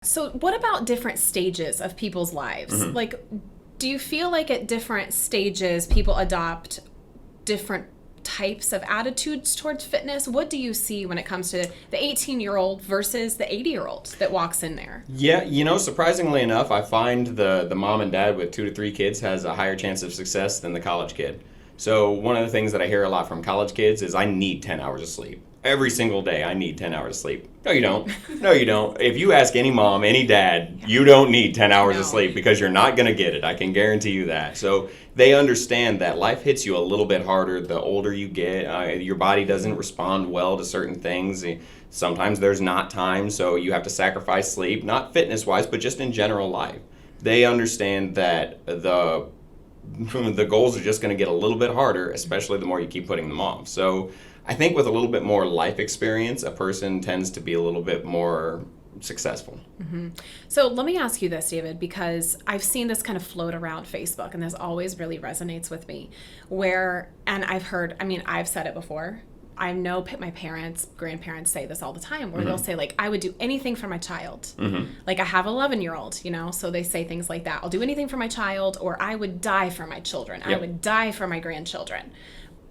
So what about different stages of people's lives? Like, do you feel like at different stages people adopt different types of attitudes towards fitness? What do you see when it comes to the 18-year-old versus the 80-year-old that walks in there? Yeah, surprisingly enough, I find the mom and dad with 2 to 3 kids has a higher chance of success than the college kid. So one of the things that I hear a lot from college kids is I need 10 hours of sleep. Every single day I need 10 hours of sleep. No, you don't. No, you don't. If you ask any mom, any dad, you don't need 10 hours of sleep because you're not going to get it. I can guarantee you that. So they understand that life hits you a little bit harder the older you get. Your body doesn't respond well to certain things. Sometimes there's not time, so you have to sacrifice sleep, not fitness-wise, but just in general life. They understand that the goals are just going to get a little bit harder, especially the more you keep putting them off. So I think with a little bit more life experience, a person tends to be a little bit more successful. So let me ask you this, David, because I've seen this kind of float around Facebook, and this always really resonates with me, and I've said it before. I know my parents, grandparents say this all the time, where they'll say, like, I would do anything for my child. Like, I have an 11-year-old, so they say things like that. I'll do anything for my child, or I would die for my children. Yep. I would die for my grandchildren.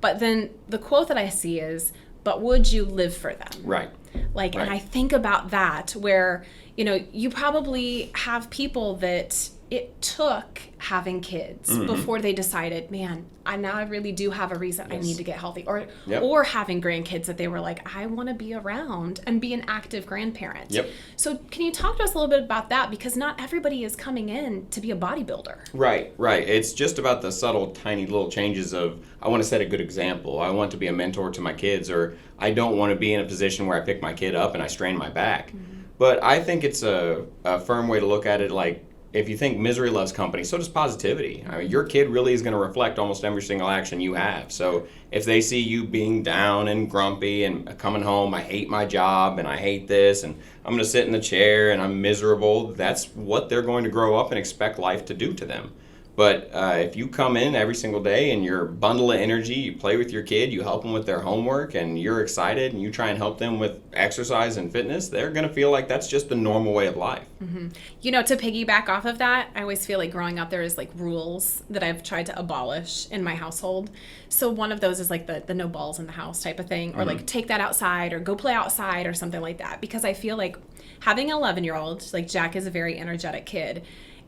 But then the quote that I see is, but would you live for them? Right. Like, Right. And I think about that where, you probably have people that it took having kids before they decided, man, I really do have a reason I need to get healthy. Or having grandkids that they were like, I want to be around and be an active grandparent. Yep. So can you talk to us a little bit about that? Because not everybody is coming in to be a bodybuilder. Right. It's just about the subtle, tiny little changes of, I want to set a good example. I want to be a mentor to my kids, or I don't want to be in a position where I pick my kid up and I strain my back. But I think it's a firm way to look at it, like, if you think misery loves company, so does positivity. I mean, your kid really is going to reflect almost every single action you have. So if they see you being down and grumpy and coming home, I hate my job and I hate this and I'm going to sit in the chair and I'm miserable, that's what they're going to grow up and expect life to do to them. But if you come in every single day and you're a bundle of energy, you play with your kid, you help them with their homework, and you're excited, and you try and help them with exercise and fitness, they're going to feel like that's just the normal way of life. To piggyback off of that, I always feel like growing up there is like rules that I've tried to abolish in my household. So one of those is like the no balls in the house type of thing, or like take that outside or go play outside or something like that. Because I feel like having an 11-year-old, like Jack is a very energetic kid,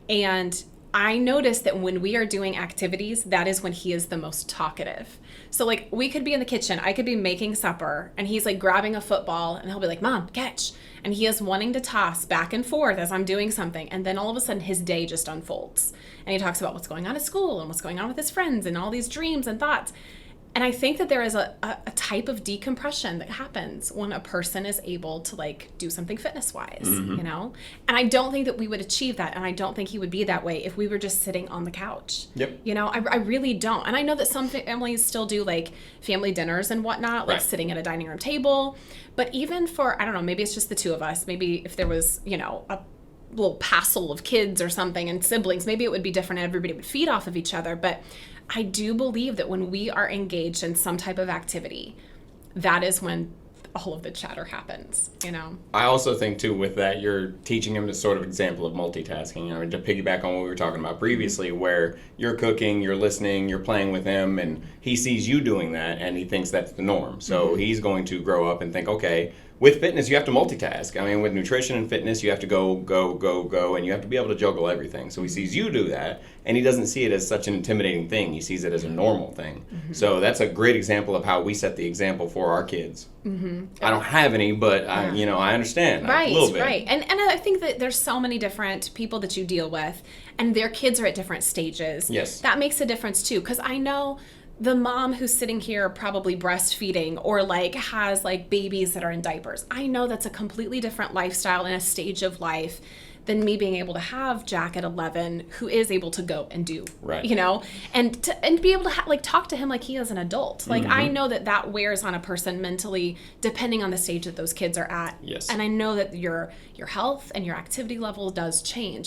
and I noticed that when we are doing activities, that is when he is the most talkative. So like we could be in the kitchen, I could be making supper, and he's like grabbing a football and he'll be like, Mom, catch. And he is wanting to toss back and forth as I'm doing something. And then all of a sudden his day just unfolds. And he talks about what's going on at school and what's going on with his friends and all these dreams and thoughts. And I think that there is a type of decompression that happens when a person is able to like do something fitness wise, And I don't think that we would achieve that. And I don't think he would be that way if we were just sitting on the couch. Yep. I really don't. And I know that some families still do like family dinners and whatnot, like sitting at a dining room table. But even for, I don't know, maybe it's just the two of us. Maybe if there was, a little passel of kids or something and siblings, maybe it would be different and everybody would feed off of each other. But I do believe that when we are engaged in some type of activity, that is when all of the chatter happens, I also think, too, with that, you're teaching him the sort of example of multitasking, to piggyback on what we were talking about previously, where you're cooking, you're listening, you're playing with him, and he sees you doing that, and he thinks that's the norm. So he's going to grow up and think, okay, with fitness, you have to multitask. I mean, with nutrition and fitness, you have to go, and you have to be able to juggle everything. So he sees you do that, and he doesn't see it as such an intimidating thing. He sees it as a normal thing. So that's a great example of how we set the example for our kids. I don't have any, but I understand a little bit. Right. And I think that there's so many different people that you deal with, and their kids are at different stages. Yes. That makes a difference too, because I know the mom who's sitting here probably breastfeeding or like has like babies that are in diapers. I know that's a completely different lifestyle and a stage of life than me being able to have Jack at 11 who is able to go and do, right. And be able to talk to him like he is an adult. Like I know that wears on a person mentally depending on the stage that those kids are at. Yes. And I know that your health and your activity level does change